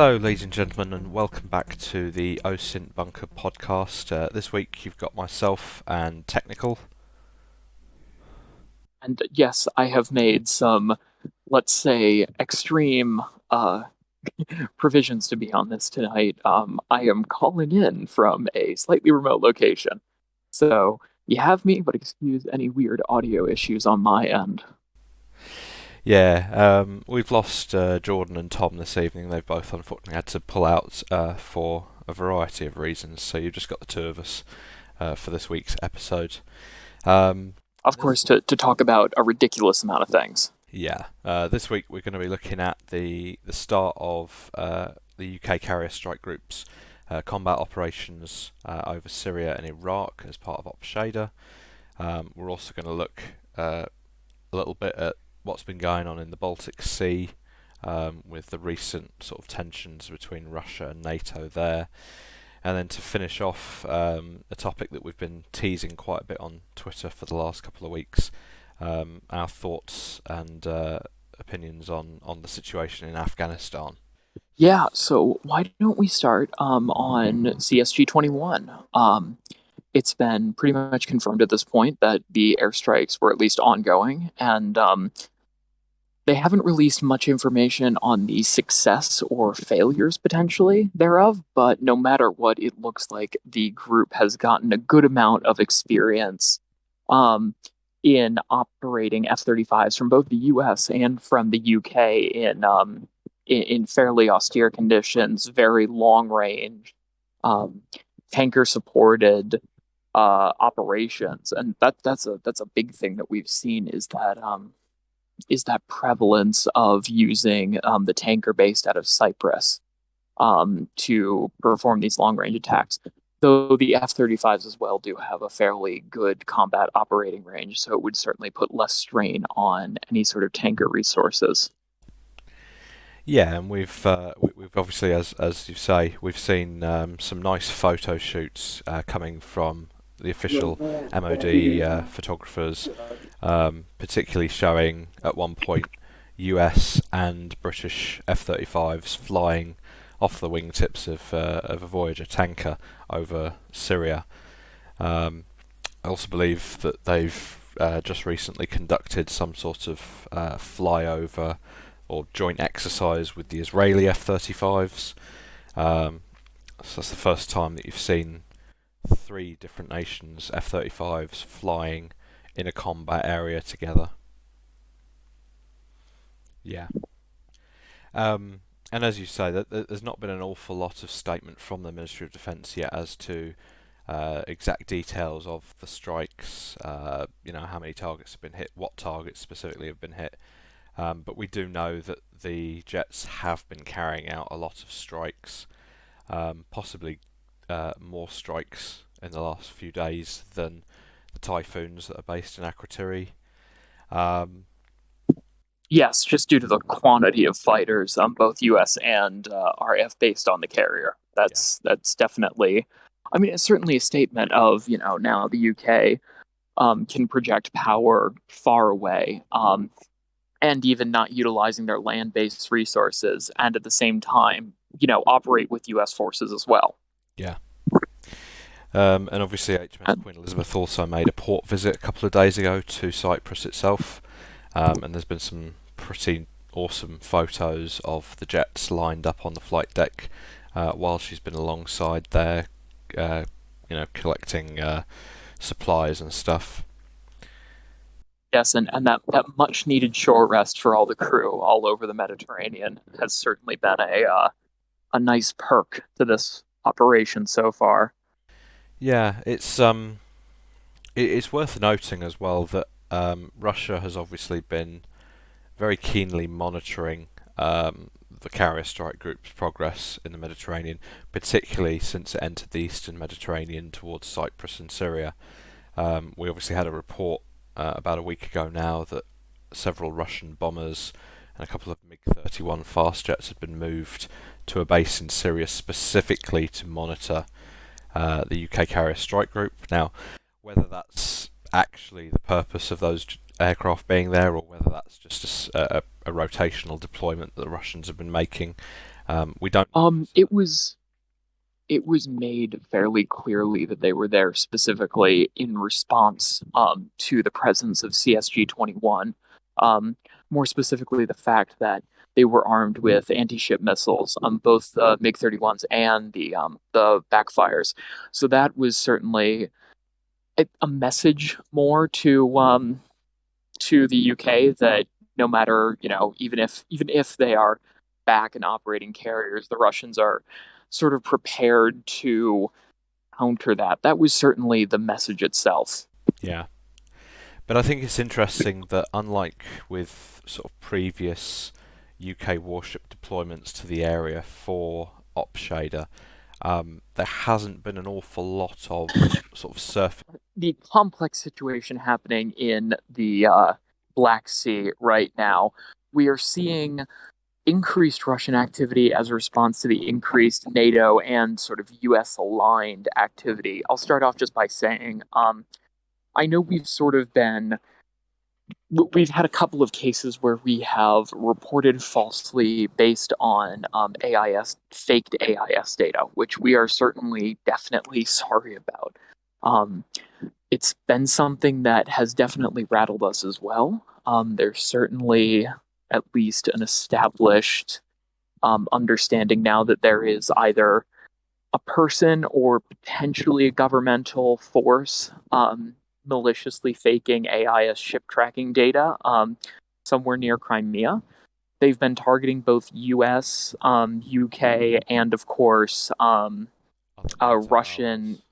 Hello, ladies and gentlemen, and welcome back to the Osint Bunker podcast. This week you've got myself and Technical. And yes, I have made some, let's say, extreme provisions to be on this tonight. I am calling in from a slightly remote location. So you have me, but excuse any weird audio issues on my end. Yeah, we've lost Jordan and Tom this evening. They've both unfortunately had to pull out for a variety of reasons, so you've just got the two of us for this week's episode. Of course, to talk about a ridiculous amount of things. This week we're going to be looking at the start of the UK carrier strike group's combat operations over Syria and Iraq as part of Op Shader. We're also going to look a little bit at what's been going on in the Baltic Sea with the recent sort of tensions between Russia and NATO there. And then to finish off, a topic that we've been teasing quite a bit on Twitter for the last couple of weeks, our thoughts and opinions on the situation in Afghanistan. Yeah, so why don't we start on CSG 21? It's been pretty much confirmed at this point that the airstrikes were at least ongoing, and they haven't released much information on the success or failures potentially thereof, but no matter what, it looks like the group has gotten a good amount of experience um, in operating F-35s from both the US and from the UK in fairly austere conditions, very long range, um, tanker supported operations, and that's a big thing that we've seen is that prevalence of using the tanker based out of Cyprus to perform these long range attacks. Though the F-35s as well do have a fairly good combat operating range, so it would certainly put less strain on any sort of tanker resources. Yeah, and we've obviously, as you say, we've seen some nice photo shoots coming from the official MOD photographers, particularly showing at one point US and British F-35s flying off the wingtips of a Voyager tanker over Syria. I also believe that they've just recently conducted some sort of flyover or joint exercise with the Israeli F-35s. So that's the first time that you've seen three different nations F-35s flying in a combat area together. Yeah. And as you say, that there's not been an awful lot of statement from the Ministry of Defence yet as to exact details of the strikes. How many targets have been hit, what targets specifically have been hit. But we do know that the jets have been carrying out a lot of strikes, possibly more strikes in the last few days than the Typhoons that are based in Akrotiri. Um, Yes, just due to the quantity of fighters, both U.S. and RF based on the carrier. yeah, That's definitely, I mean, it's certainly a statement of now the UK can project power far away, and even not utilizing their land based resources, and at the same time, operate with U.S. forces as well. yeah. And obviously, HMS And Queen Elizabeth also made a port visit a couple of days ago to Cyprus itself, and there's been some pretty awesome photos of the jets lined up on the flight deck while she's been alongside there, collecting supplies and stuff. yes, and that much needed shore rest for all the crew all over the Mediterranean has certainly been a nice perk to this operation so far. Yeah, it's worth noting as well that Russia has obviously been very keenly monitoring the carrier strike group's progress in the Mediterranean, particularly since it entered the eastern Mediterranean towards Cyprus and Syria. We obviously had a report about a week ago now that several Russian bombers and a couple of MiG-31 fast jets had been moved to a base in Syria specifically to monitor the UK carrier strike group. Now, whether that's actually the purpose of those aircraft being there or whether that's just a rotational deployment that the Russians have been making, We don't know for It certain. was made fairly clearly that they were there specifically in response to the presence of CSG-21. Um, More specifically, the fact that they were armed with anti-ship missiles, both the MiG-31s and the backfires. So that was certainly a message more to the UK that no matter, even if they are back and operating carriers, the Russians are sort of prepared to counter that. That was certainly the message itself. Yeah, but I think it's interesting that unlike with sort of previous UK warship deployments to the area for Op Shader, there hasn't been an awful lot of sort of surface. The complex situation happening in the Black Sea right now, we are seeing increased Russian activity as a response to the increased NATO and sort of US aligned activity. I'll start off just by saying I know we've had a couple of cases where we have reported falsely based on faked AIS data, which we are certainly definitely sorry about. Um, it's been something that has definitely rattled us as well. There's certainly at least an established understanding now that there is either a person or potentially a governmental force maliciously faking AIS ship tracking data somewhere near Crimea. They've been targeting both US, UK, and of course, Other NATO Russian. allies.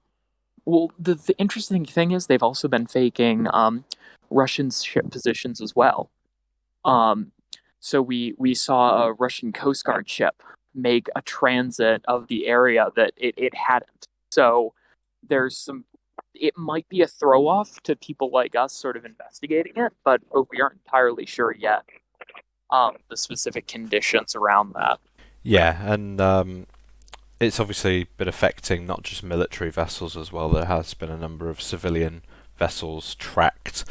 Well, the interesting thing is they've also been faking Russian ship positions as well. Um, so we saw a Russian Coast Guard ship make a transit of the area that it hadn't. So there's some. It might be a throw off to people like us sort of investigating it, but we aren't entirely sure yet the specific conditions around that. Yeah, and it's obviously been affecting not just military vessels as well. There has been a number of civilian vessels tracked,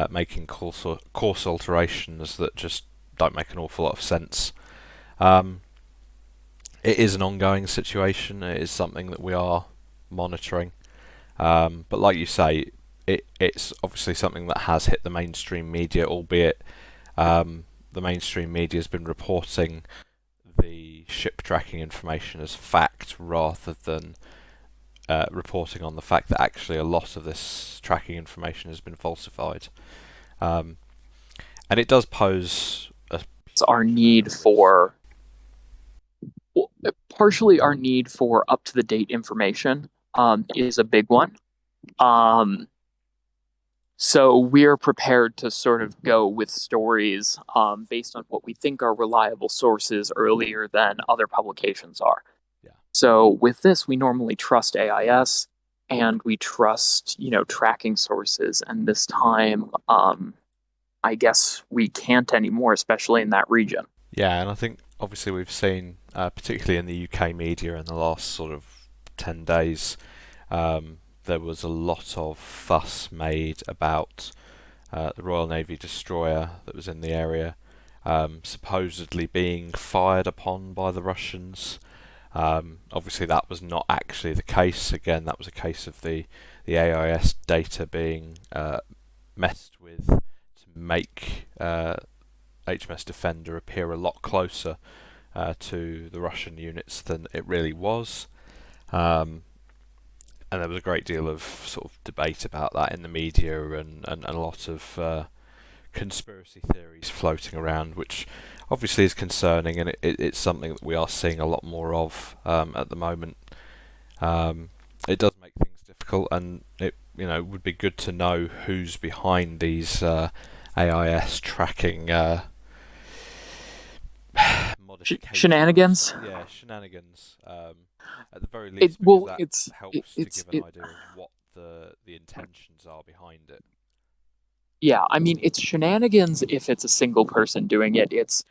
making course alterations that just don't make an awful lot of sense. Um, it is an ongoing situation. It is something that we are monitoring. But like you say, it's obviously something that has hit the mainstream media, albeit the mainstream media has been reporting the ship tracking information as fact rather than reporting on the fact that actually a lot of this tracking information has been falsified. Um, and it does pose a It's our need serious risk. for well, partially our need for up to the date information is a big one. Um, So we're prepared to sort of go with stories based on what we think are reliable sources earlier than other publications are. Yeah. So with this, we normally trust AIS and we trust, tracking sources. And this time, I guess we can't anymore, especially in that region. Yeah, and I think obviously we've seen, particularly in the UK media in the last sort of 10 days, there was a lot of fuss made about the Royal Navy destroyer that was in the area, supposedly being fired upon by the Russians. Obviously, that was not actually the case. Again, that was a case of the AIS data being messed with to make HMS Defender appear a lot closer to the Russian units than it really was. Um, and there was a great deal of sort of debate about that in the media and a lot of conspiracy theories floating around, which obviously is concerning, and it's something that we are seeing a lot more of at the moment. It does make things difficult, and it would be good to know who's behind these AIS tracking modifications. Shenanigans. Yeah, shenanigans. At the very It least, because well, that it's it, helps to it's give an it. idea of what the intentions are behind it. Yeah, I mean, it's shenanigans if it's a single person doing it. It's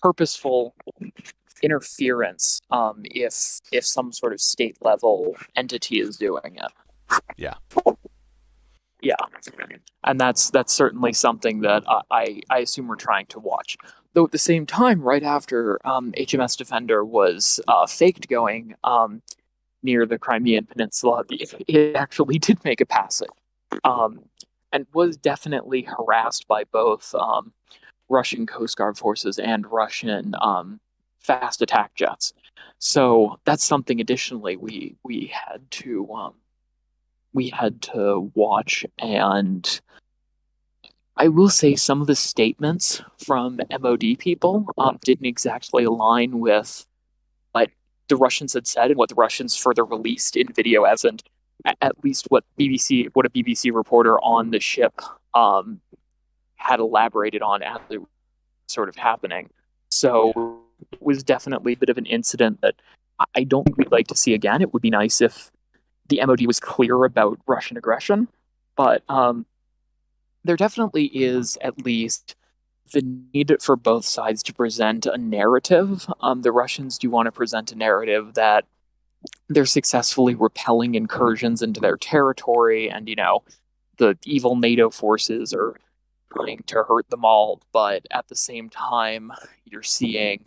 purposeful interference if some sort of state level entity is doing it. Yeah. Yeah. And that's certainly something that I assume we're trying to watch. Though at the same time, right after HMS Defender was faked going near the Crimean Peninsula, it actually did make a passage, um, and was definitely harassed by both Russian Coast Guard forces and Russian fast attack jets. So that's something additionally we had to watch. And I will say some of the statements from MOD people didn't exactly align with what the Russians had said and what the Russians further released in video as, and at least what a BBC reporter on the ship had elaborated on as it was sort of happening. Yeah. So it was definitely a bit of an incident that I don't think we'd like to see again. It would be nice if the MOD was clear about Russian aggression, but there definitely is at least the need for both sides to present a narrative. The Russians do want to present a narrative that they're successfully repelling incursions into their territory, and the evil NATO forces are trying to hurt them all. But at the same time, you're seeing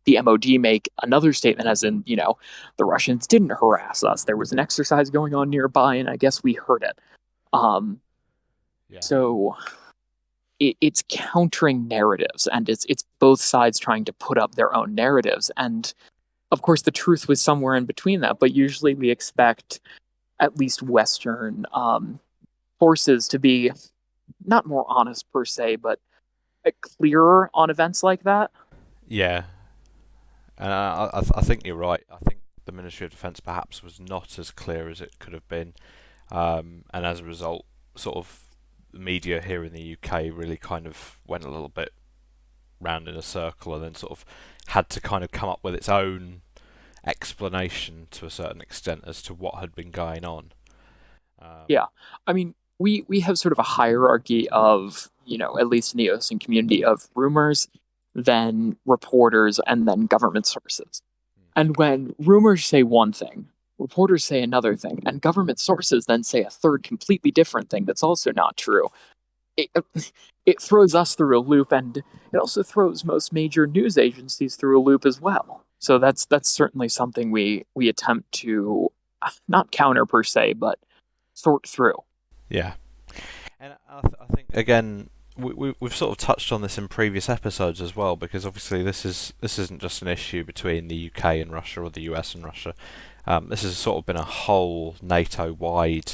the MOD make another statement, as in, the Russians didn't harass us. There was an exercise going on nearby, and I guess we heard it. Um, Yeah. so it's countering narratives, and it's both sides trying to put up their own narratives. And of course, the truth was somewhere in between that. But usually, we expect at least Western forces to be not more honest per se, but clearer on events like that. Yeah. And I think you're right. I think the Ministry of Defence perhaps was not as clear as it could have been, and as a result, sort of the media here in the UK really kind of went a little bit round in a circle, and then sort of had to kind of come up with its own explanation to a certain extent as to what had been going on. Yeah, I mean, we have sort of a hierarchy of, at least in the Osint community, of rumors, then reporters, and then government sources. And when rumors say one thing, reporters say another thing, and government sources then say a third completely different thing that's also not true, it, it throws us through a loop, and it also throws most major news agencies through a loop as well. So that's certainly something we attempt to not counter per se, but sort through. Yeah, and I think again we've sort of touched on this in previous episodes as well, because obviously this isn't just an issue between the UK and Russia or the US and Russia. This has sort of been a whole NATO-wide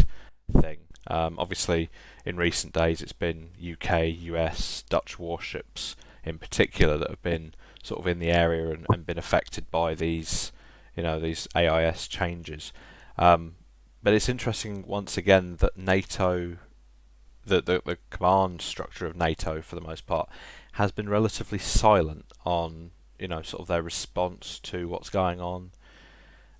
thing. Obviously, in recent days, it's been UK, US, Dutch warships in particular that have been sort of in the area and been affected by these AIS changes. But it's interesting once again that NATO, the command structure of NATO for the most part, has been relatively silent on sort of their response to what's going on.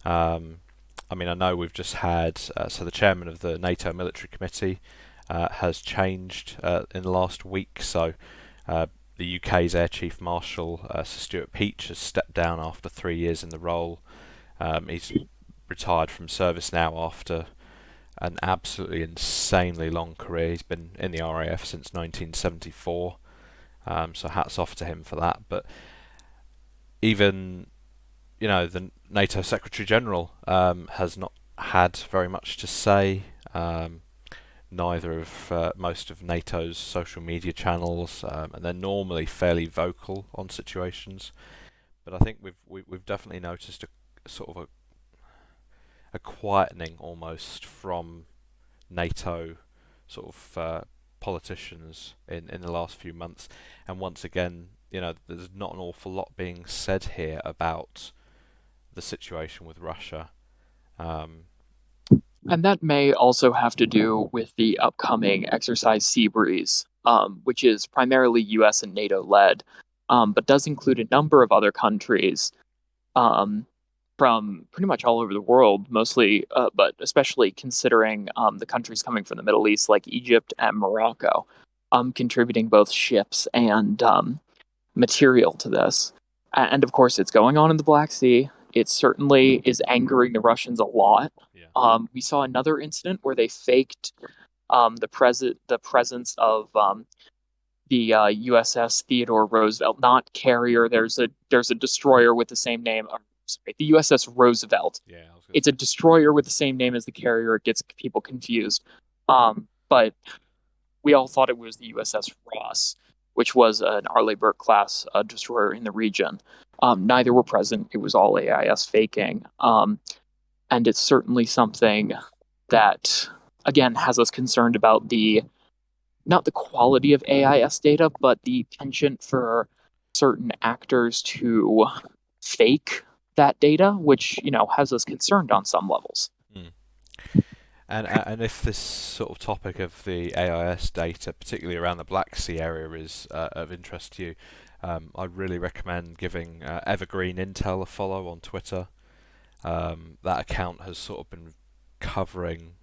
I mean, I know we've just had so the chairman of the NATO Military Committee has changed in the last week. So the UK's Air Chief Marshal Sir Stuart Peach has stepped down after 3 years in the role. He's retired from service now after an absolutely insanely long career. He's been in the RAF since 1974, so hats off to him for that. But even the NATO Secretary General has not had very much to say. Neither of most of NATO's social media channels, and they're normally fairly vocal on situations. But I think we've definitely noticed a sort of a quietening almost from NATO sort of politicians in the last few months. And once again, there's not an awful lot being said here about the situation with Russia. And that may also have to do with the upcoming exercise Seabreeze, which is primarily US and NATO led, but does include a number of other countries um, from pretty much all over the world, mostly, but especially considering the countries coming from the Middle East, like Egypt and Morocco, contributing both ships and material to this. And of course, it's going on in the Black Sea. It certainly is angering the Russians a lot. Yeah. We saw another incident where they faked the presence of the USS Theodore Roosevelt, not carrier. There's a destroyer with the same name. Sorry, the USS Roosevelt. Yeah, I was going to It's a say. destroyer with the same name as the carrier. It gets people confused. But we all thought it was the USS Ross, which was an Arleigh Burke class destroyer in the region. Neither were present. It was all AIS faking. And it's certainly something that, again, has us concerned about the not the quality of AIS data, but the penchant for certain actors to fake that data, which has us concerned on some levels. Mm. And if this sort of topic of the AIS data, particularly around the Black Sea area, is of interest to you, I'd really recommend giving Evergreen Intel a follow on Twitter. That account has sort of been covering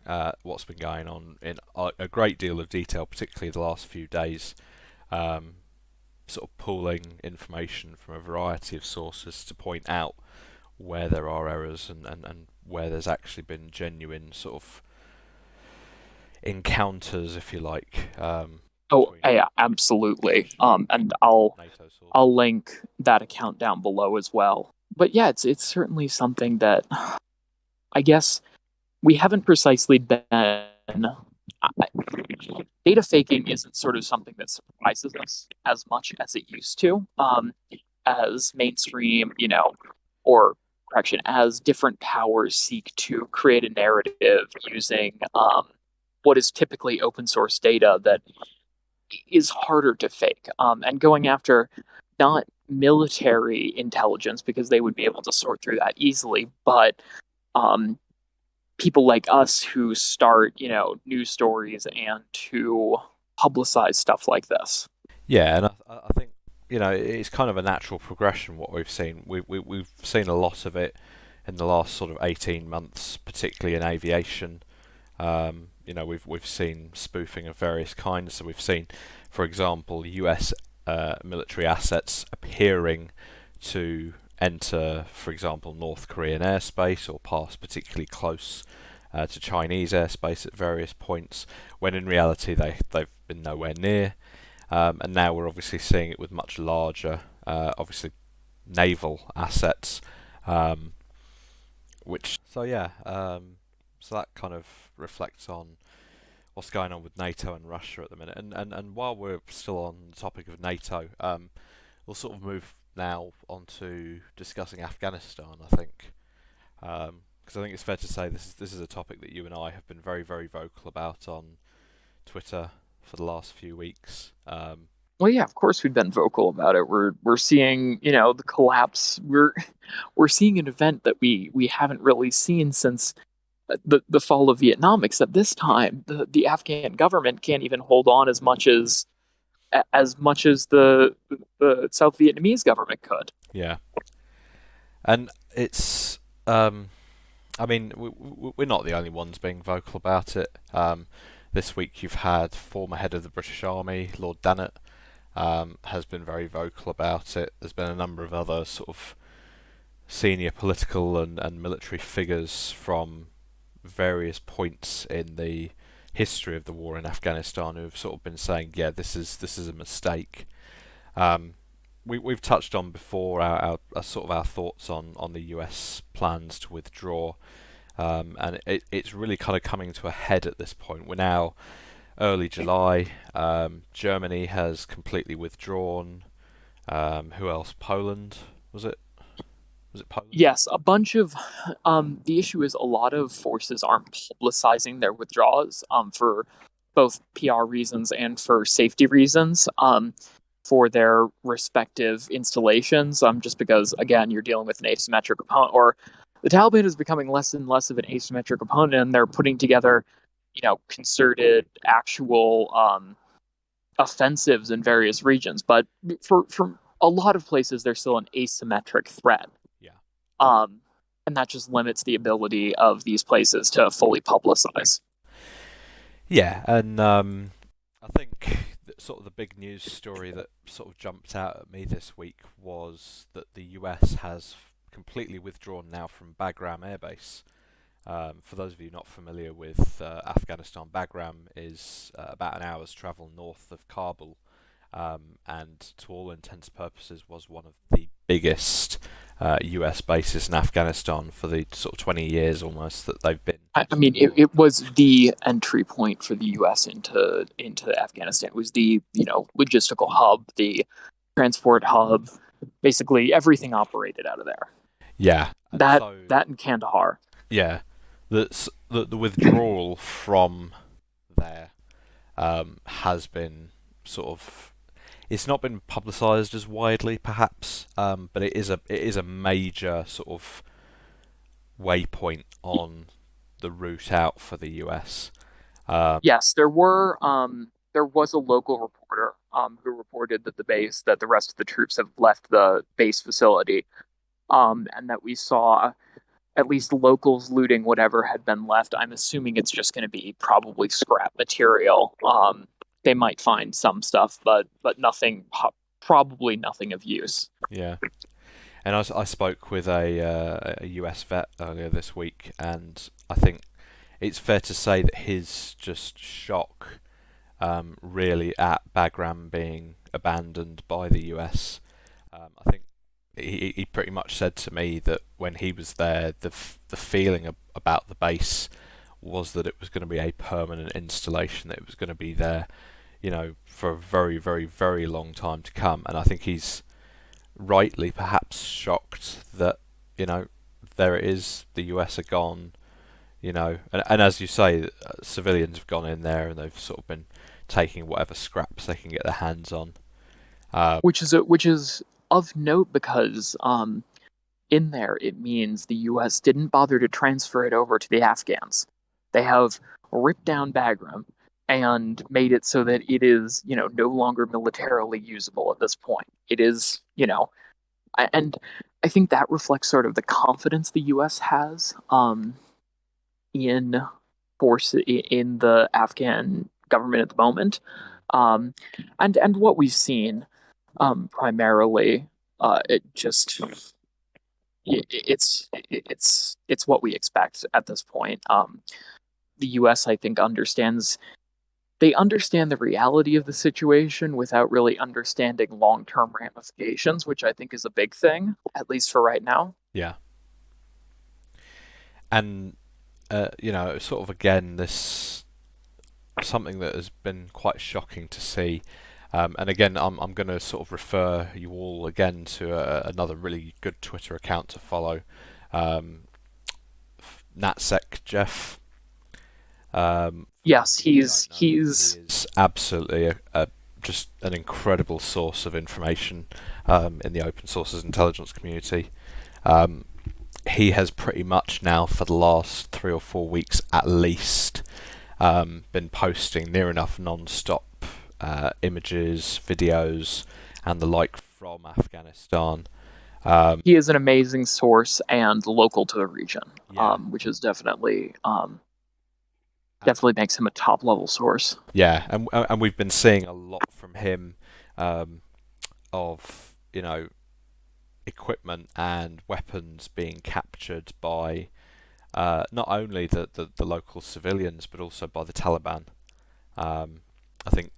what's been going on in a great deal of detail, particularly the last few days, um, sort of pooling information from a variety of sources to point out where there are errors and where there's actually been genuine sort of encounters, if you like, Oh, between yeah, absolutely. And NATO I'll sources. link that account down below as well. But yeah, it's certainly something that I guess we haven't precisely been. Data faking isn't sort of something that surprises us as much as it used to. As mainstream, or correction, as different powers seek to create a narrative using what is typically open source data that is harder to fake, and going after not military intelligence because they would be able to sort through that easily, but um, people like us who start, news stories and to publicize stuff like this. Yeah, and I think it's kind of a natural progression what we've seen. We've seen a lot of it in the last sort of 18 months, particularly in aviation. We've seen spoofing of various kinds. So we've seen, for example, U.S. Military assets appearing to enter, for example, North Korean airspace or pass particularly close to Chinese airspace at various points, when in reality they've been nowhere near. And now we're obviously seeing it with much larger, obviously naval assets, um, which so that kind of reflects on what's going on with NATO and Russia at the minute. And while we're still on the topic of NATO, we'll sort of move now onto discussing Afghanistan. I think because I think it's fair to say this is a topic that you and I have been very very vocal about on Twitter for the last few weeks. Well, yeah, of course we've been vocal about it. We're seeing, the collapse. We're seeing an event that we haven't really seen since the fall of Vietnam, except this time the Afghan government can't even hold on as much as the South Vietnamese government could. Yeah, and it's I mean, we're not the only ones being vocal about it. This week you've had former head of the British Army, Lord Dannatt, has been very vocal about it. There's been a number of other sort of senior political and military figures from various points in the history of the war in Afghanistan who've sort of been saying, yeah, this is a mistake. Um, we've touched on before our sort of our thoughts on the US plans to withdraw, and it's really kind of coming to a head at this point. We're now early July. Germany has completely withdrawn. Who else? Poland, was it? Was it Poland? Yes, a bunch of the issue is a lot of forces aren't publicizing their withdrawals for both PR reasons and for safety reasons for their respective installations. Just because again you're dealing with an asymmetric opponent, or the Taliban is becoming less and less of an asymmetric opponent, and they're putting together concerted actual offensives in various regions. But for a lot of places, there's still an asymmetric threat, Yeah. um, and that just limits the ability of these places to fully publicize. Yeah, and I think that sort of the big news story that sort of jumped out at me this week was that the US has completely withdrawn now from Bagram Air Base. For those of you not familiar with Afghanistan, Bagram is about an hour's travel north of Kabul, and to all intents and purposes was one of the biggest US bases in Afghanistan for the sort of 20 years almost that they've been I mean, war. it was the entry point for the U.S. into Afghanistan. It was the logistical hub, the transport hub. Basically, everything operated out of there. Yeah, That so that and Kandahar. yeah, the withdrawal from there has been sort of, it's not been publicised as widely perhaps, but it is a major sort of waypoint on the route out for the US. Um, Yes, there was a local reporter who reported that the rest of the troops have left the base facility, and that we saw at least locals looting whatever had been left. I'm assuming it's just going to be probably scrap material. They might find some stuff, but nothing, probably nothing of use. yeah, and I spoke with a US vet earlier this week, and I think it's fair to say that his just shock, really, at Bagram being abandoned by the US. I think he pretty much said to me that when he was there, the feeling about the base was that it was going to be a permanent installation, that it was going to be there, for a very, very, very long time to come. And I think he's rightly perhaps shocked that, you know, there it is, the US are gone, and as you say, civilians have gone in there and they've sort of been taking whatever scraps they can get their hands on. Um, Which is of note because in there it means the U.S. didn't bother to transfer it over to the Afghans. They have ripped down Bagram and made it so that it is, no longer militarily usable at this point. It is, and I think that reflects sort of the confidence the U.S. has in in the Afghan government at the moment, um, and what we've seen primarily. It just it's what we expect at this point. The U.S. I think understand the reality of the situation without really understanding long-term ramifications, which I think is a big thing, at least for right now. yeah, and sort of again, this something that has been quite shocking to see. And again, I'm going to sort of refer you all again to another really good Twitter account to follow, um, Natsec Jeff. For those Yes, of you who don't know, he he's is absolutely just an incredible source of information in the open sources intelligence community. Um, he has pretty much now, for the last 3 or 4 weeks at least, been posting near enough non-stop images, videos, and the like from Afghanistan. Um, he is an amazing source and local to the region, yeah, which is definitely and definitely makes him a top level source. yeah, and we've been seeing a lot from him, of equipment and weapons being captured by not only the local civilians but also by the Taliban. I think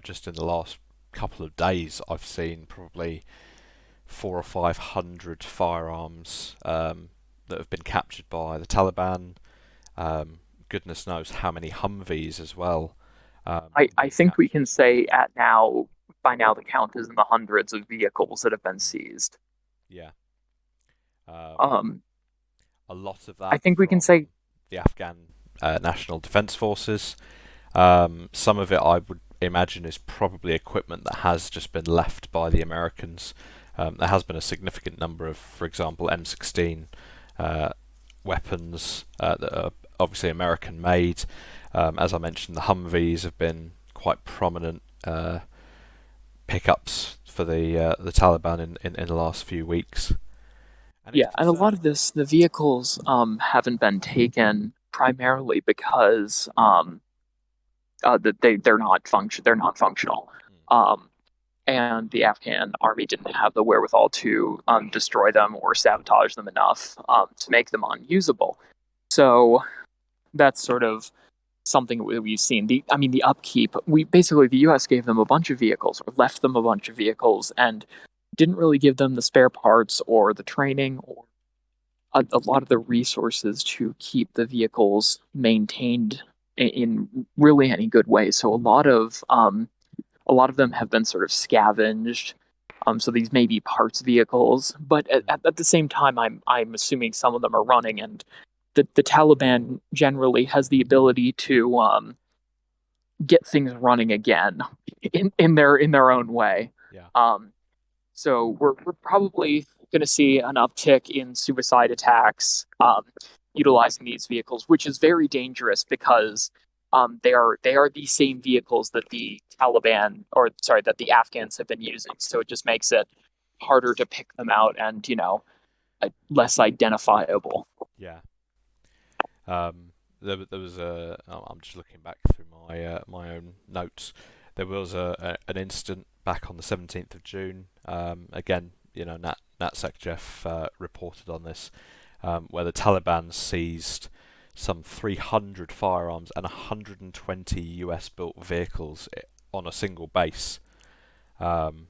just in the last couple of days I've seen probably 400 or 500 firearms that have been captured by the Taliban. Goodness knows how many Humvees as well have I been think we can captured. say by now the count is in the hundreds of vehicles that have been Mm, seized. yeah, um, Um, a lot of I that think we can from say the Afghan National Defence Forces. Some of it I would imagine is probably equipment that has just been left by the Americans. There has been a significant number of, for example, M16 uh, weapons that are obviously American made. As I mentioned, the Humvees have been quite prominent pickups for the Taliban in the last few weeks, and it's yeah, and a lot concerning. of this the vehicles haven't been taken primarily because that they're not functional. Mm, Um, and the Afghan army didn't have the wherewithal to destroy them or sabotage them enough to make them unusable. So that's sort of something that we've seen. The upkeep. We basically the U.S. gave them a bunch of vehicles, or left them a bunch of vehicles, and didn't really give them the spare parts or the training or a lot of the resources to keep the vehicles maintained in really any good way. So a lot of them have been sort of scavenged. So these may be parts vehicles, but at the same time, I'm assuming some of them are running, and the Taliban generally has the ability to get things running again in their own way. Yeah. Um, so we're probably going to see an uptick in suicide attacks utilizing these vehicles, which is very dangerous because they are the same vehicles that the Taliban, or sorry, that the Afghans have been using. So it just makes it harder to pick them out and less identifiable. Yeah. There was a. I'm just looking back through my own notes. There was an incident back on the 17th of June. Again, NatSecJef reported on this, where the Taliban seized some 300 firearms and 120 US built vehicles on a single base. Um,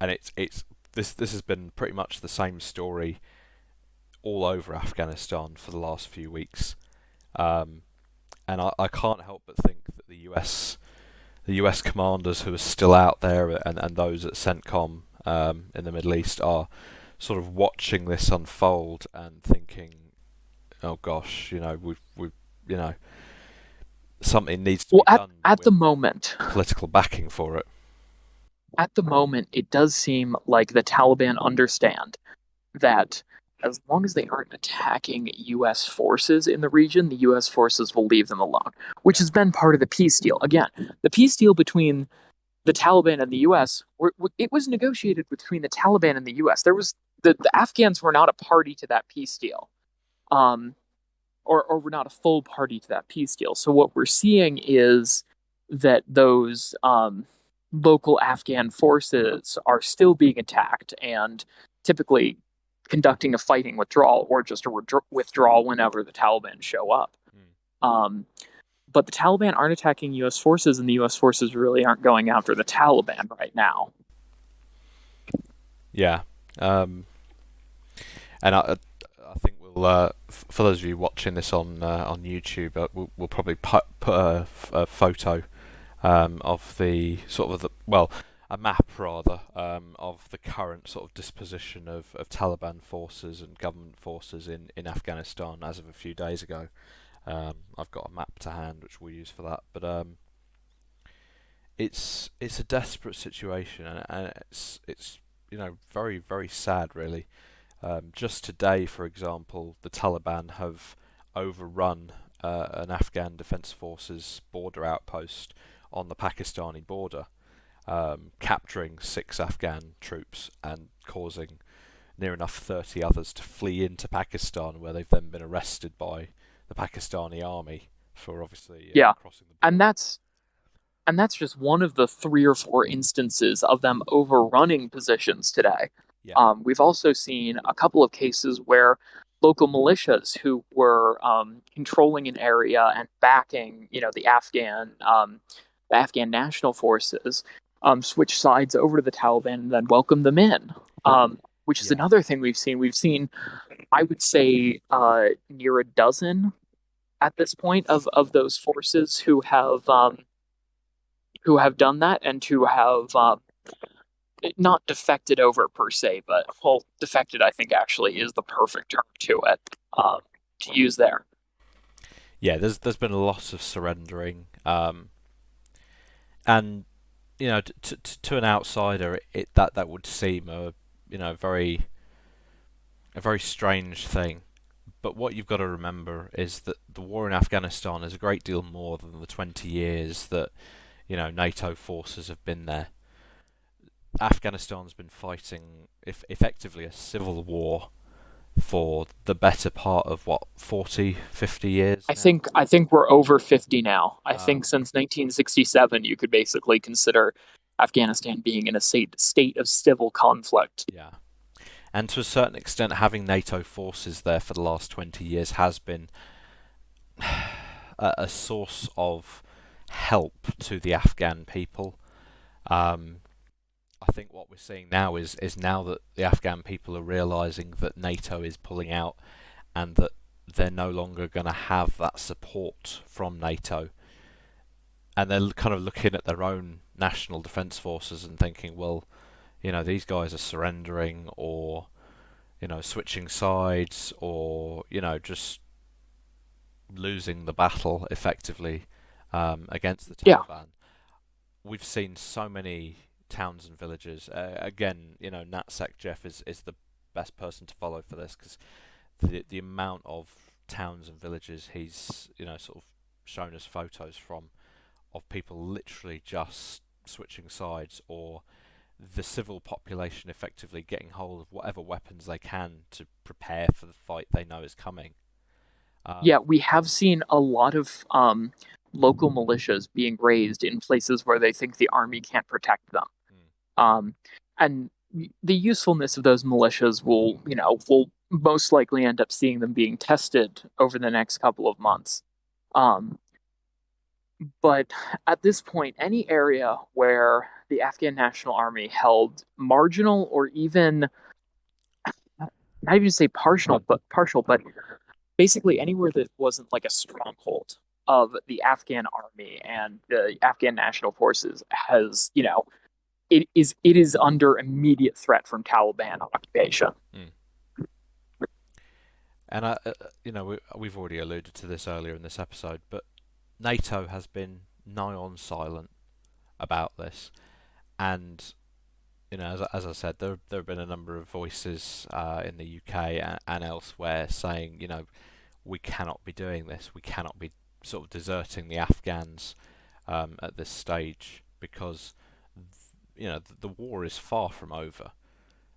and it's this has been pretty much the same story all over Afghanistan for the last few weeks. Um, and I can't help but think that the US commanders who are still out there, and those at CENTCOM in the Middle East, are sort of watching this unfold and thinking, "Oh gosh, we've something needs to Well, be done at the with moment, political backing for it." it does seem like the Taliban understand that as long as they aren't attacking U.S. forces in the region, the U.S. forces will leave them alone, which Yeah, has been part of the peace deal. Again, the peace deal between the Taliban and the U.S. It was negotiated between the Taliban and the U.S. The Afghans were not a party to that peace deal, um, or were not a full party to that peace deal. So what we're seeing is that those local Afghan forces are still being attacked and typically conducting a fighting withdrawal or just a withdrawal whenever the Taliban show up. mm. Um, but the Taliban aren't attacking U.S. forces, and the U.S. forces really aren't going after the Taliban right now. Yeah. Um, and I think we'll for those of you watching this on YouTube, we'll probably put a photo of the sort of a map rather, of the current sort of disposition of Taliban forces and government forces in Afghanistan as of a few days ago. I've got a map to hand which we'll use for that, but it's a desperate situation, and it's very very sad really. Just today, for example, the Taliban have overrun an Afghan Defence Forces border outpost on the Pakistani border, capturing 6 Afghan troops and causing near enough 30 others to flee into Pakistan, where they've then been arrested by the Pakistani army for obviously Yeah, crossing the and border. that's just one of the 3 or 4 instances of them overrunning positions today. Yeah, We've also seen a couple of cases where local militias who were controlling an area and backing, the Afghan national forces, switch sides over to the Taliban and then welcome them in. Which is yeah, another thing we've seen. We've seen, I would say, near a dozen at this point of those forces who have done that and who have not defected over per se, but well, defected I think actually is the perfect term to use there. yeah. There's been a lot of surrendering, and to an outsider, that would seem very a very strange thing. But what you've got to remember is that the war in Afghanistan is a great deal more than the 20 years that NATO forces have been there. Afghanistan's been fighting effectively a civil war for the better part of what, 40, 50 years now. I think we're over 50 now. I think Um, since 1967 you could basically consider Afghanistan being in a state of civil conflict. yeah, And to a certain extent, having NATO forces there for the last 20 years has been a source of help to the Afghan people. Um, I think what we're seeing now is now that the Afghan people are realizing that NATO is pulling out and that they're no longer going to have that support from NATO, and they're kind of looking at their own national defence forces and thinking, well, these guys are surrendering, or switching sides, or just losing the battle effectively against the Yeah. Taliban. We've seen so many towns and villages. Again, NatSec Jeff is the best person to follow for this, because the amount of towns and villages he's sort of shown us photos from, of people literally just switching sides, or the civil population effectively getting hold of whatever weapons they can to prepare for the fight they know is coming. Um, Yeah, we have seen a lot of local militias being raised in places where they think the army can't protect them. mm, Um, and the usefulness of those militias will most likely end up seeing them being tested over the next couple of months. Um, but at this point, any area where the Afghan National Army held marginal or even not even say partial, but basically anywhere that wasn't like a stronghold of the Afghan army and the Afghan national forces has, it is under immediate threat from Taliban occupation. mm. And we've already alluded to this earlier in this episode, but NATO has been nigh on silent about this, and as I said, there have been a number of voices in the UK and elsewhere saying, we cannot be doing this. We cannot be sort of deserting the Afghans at this stage, because the war is far from over.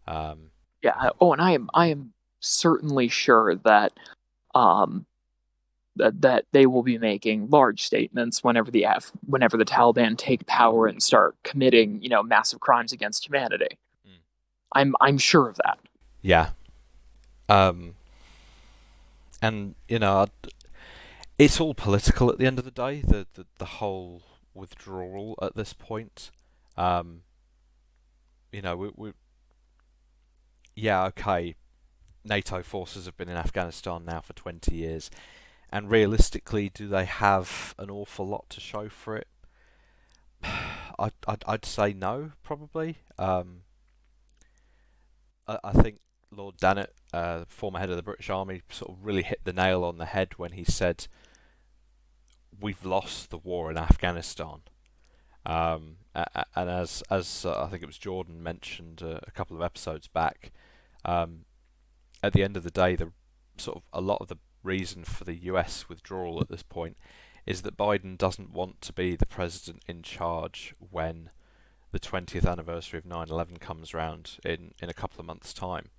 Um, Yeah. Oh, and I am certainly sure that um that they will be making large statements whenever the Taliban take power and start committing, massive crimes against humanity. mm, I'm sure of that. yeah, um, and it's all political at the end of the day. The whole withdrawal at this point. Um, we yeah, okay. NATO forces have been in Afghanistan now for 20 years, and realistically, do they have an awful lot to show for it? I'd say no, probably. I think Lord Dannatt, former head of the British Army, sort of really hit the nail on the head when he said, "We've lost the war in Afghanistan." And as I think it was Jordan mentioned a couple of episodes back, um, at the end of the day, the sort of a lot of the reason for the US withdrawal at this point is that Biden doesn't want to be the president in charge when the 20th anniversary of 9/11 comes around in a couple of months' time.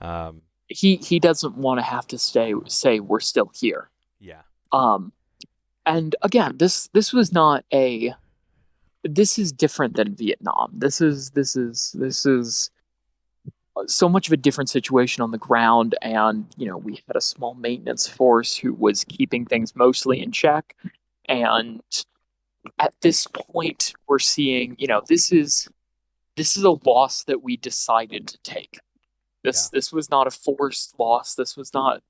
Um, He doesn't want to have to say we're still here. yeah, Um, and again, this is different than Vietnam. This is so much of a different situation on the ground, and we had a small maintenance force who was keeping things mostly in check. And at this point, we're seeing, this is a loss that we decided to take. yeah. This was not a forced loss. This was not,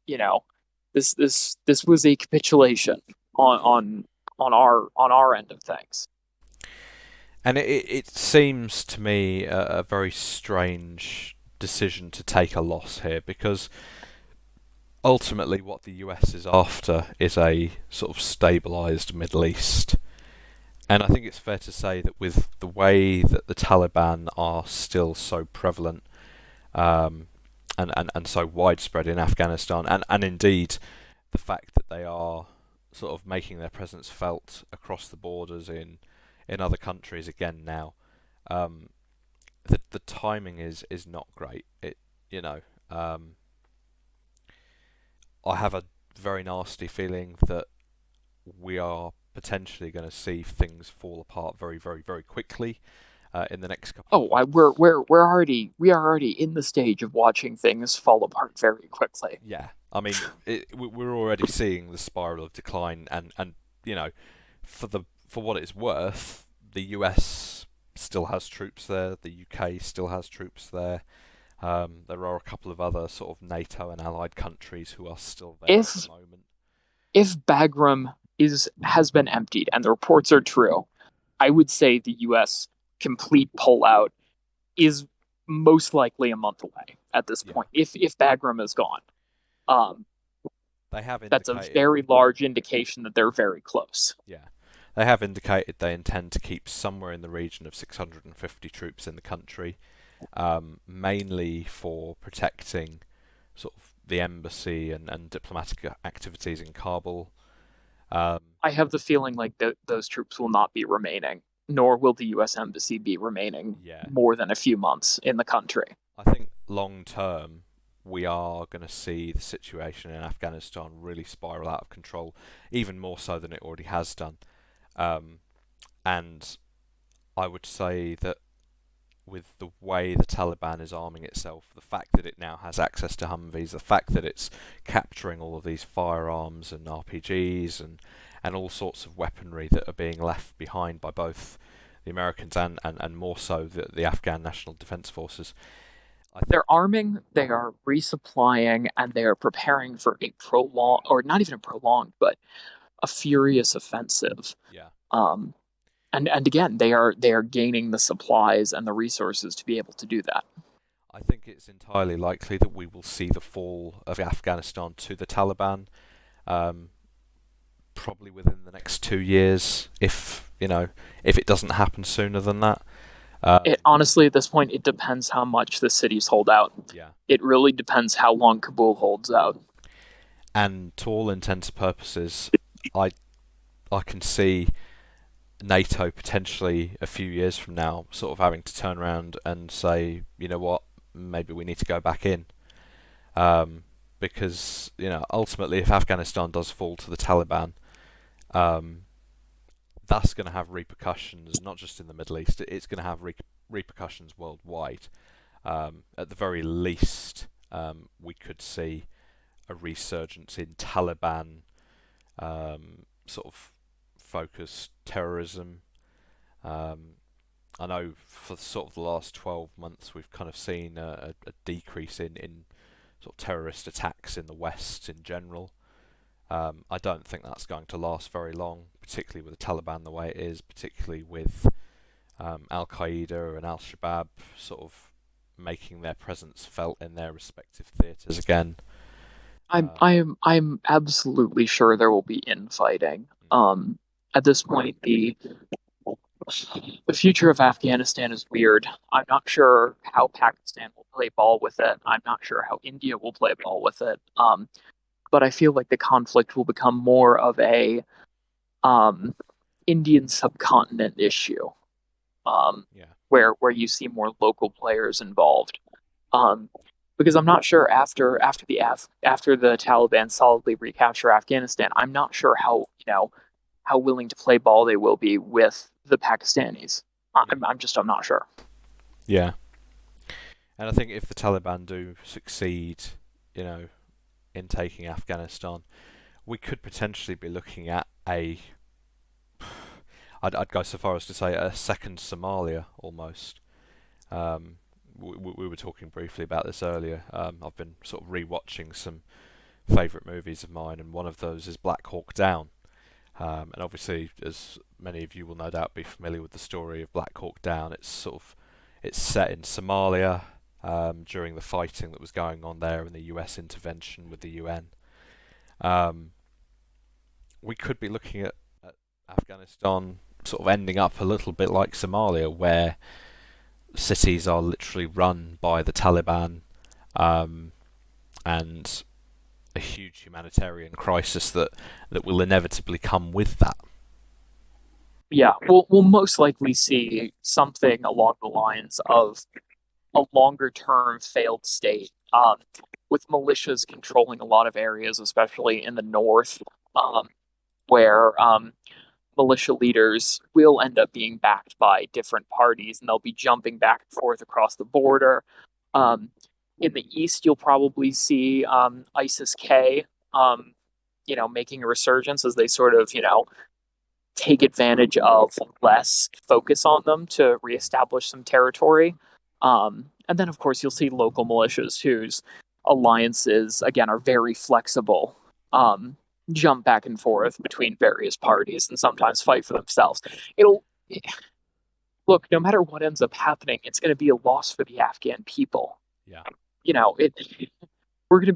this was a capitulation on our end of things. And it seems to me a very strange decision to take a loss here, because ultimately what the US is after is a sort of stabilised Middle East. And I think it's fair to say that with the way that the Taliban are still so prevalent, um, and so widespread in Afghanistan, and indeed the fact that they are sort of making their presence felt across the borders in other countries again now, um, the timing is not great. You know um, I have a very nasty feeling that we are potentially going to see things fall apart very, very, very quickly. in the next couple of Oh, months. we are already in the stage of watching things fall apart very quickly. Yeah, I mean, we're already seeing the spiral of decline, and you know, for what it's worth, the US still has troops there. The UK still has troops there. There are a couple of other sort of NATO and allied countries who are still there at the If moment. if Bagram is has been emptied and the reports are true, I would say the US complete pullout is most likely a month away at this Yeah, point. If Bagram is gone. Um, they have that's a indicated. very large indication that they're very close. Yeah, they have indicated they intend to keep somewhere in the region of 650 troops in the country, mainly for protecting sort of the embassy and diplomatic activities in Kabul. Um, I have the feeling like those troops will not be remaining, nor will the U.S. Embassy be remaining yeah, more than a few months in the country. I think long term we are going to see the situation in Afghanistan really spiral out of control, even more so than it already has done. Um, and I would say that with the way the Taliban is arming itself, the fact that it now has access to Humvees, the fact that it's capturing all of these firearms and RPGs and all sorts of weaponry that are being left behind by both the Americans and more so the Afghan National Defense Forces. I think, They're arming, they are resupplying, and they are preparing for a prolonged, or not even a prolonged, but a furious offensive. yeah, Um, and again, they are gaining the supplies and the resources to be able to do that. I think it's entirely likely that we will see the fall of Afghanistan to the Taliban, um, probably within the next 2 years, if it doesn't happen sooner than that. Um, It honestly, at this point, it depends how much the cities hold out. yeah, It really depends how long Kabul holds out. and to all intents and purposes, I I can see NATO potentially a few years from now sort of having to turn around and say, you know what, maybe we need to go back in, because ultimately, if Afghanistan does fall to the Taliban, um, that's going to have repercussions not just in the Middle East. It's going to have repercussions worldwide. At the very least, we could see a resurgence in Taliban sort of focused terrorism. Um, I know for sort of the last 12 months we've kind of seen a decrease in sort of terrorist attacks in the West in general. I don't think that's going to last very long, particularly with the Taliban the way it is, particularly with Al Qaeda and Al Shabaab sort of making their presence felt in their respective theatres again. I'm absolutely sure there will be infighting. Mm, At this point, the future of Afghanistan is weird. I'm not sure how Pakistan will play ball with it. I'm not sure how India will play ball with it. But I feel like the conflict will become more of a um, Indian subcontinent issue, yeah, where you see more local players involved. Um, because I'm not sure after the Taliban solidly recapture Afghanistan, I'm not sure how willing to play ball they will be with the Pakistanis. yeah, I'm not sure. yeah. And I think if the Taliban do succeed, you know, in taking Afghanistan, we could potentially be looking at I'd go so far as to say a second Somalia almost. Um, we were talking briefly about this earlier. I've been sort of rewatching some favourite movies of mine, and one of those is Black Hawk Down. And obviously, as many of you will no doubt be familiar with the story of Black Hawk Down, it's set in Somalia during the fighting that was going on there and the US intervention with the UN. Um, we could be looking at Afghanistan sort of ending up a little bit like Somalia, where cities are literally run by the Taliban, um, and a huge humanitarian crisis that will inevitably come with that. Yeah, we'll most likely see something along the lines of a longer term failed state, with militias controlling a lot of areas, especially in the north, where militia leaders will end up being backed by different parties, and they'll be jumping back and forth across the border. Um, in the east, you'll probably see ISIS K, um, making a resurgence as they sort of, take advantage of less focus on them to reestablish some territory. And then, of course, you'll see local militias whose alliances, again, are very flexible, jump back and forth between various parties and sometimes fight for themselves. It'll look, no matter what ends up happening, it's going to be a loss for the Afghan people. Yeah. It we're gonna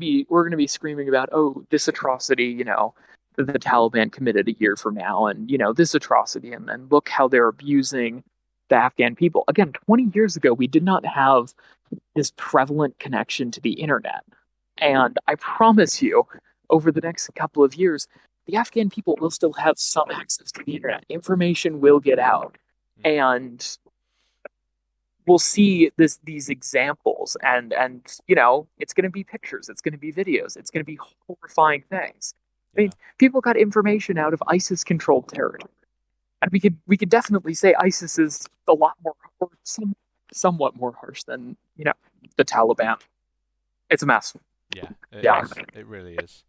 be screaming about, oh, this atrocity, that the Taliban committed a year from now, and this atrocity, and then look how they're abusing the Afghan people. Again, 20 years ago, we did not have this prevalent connection to the internet, and I promise you, over the next couple of years, the Afghan people will still have some access to the internet. Information will get out, Mm. and we'll see these examples, and it's going to be pictures, it's going to be videos, it's going to be horrifying things. I mean, Yeah. people got information out of ISIS controlled territory, and we could definitely say ISIS is a lot more somewhat more harsh than the Taliban. It's a mess. Yeah. It Yeah. is. It really is.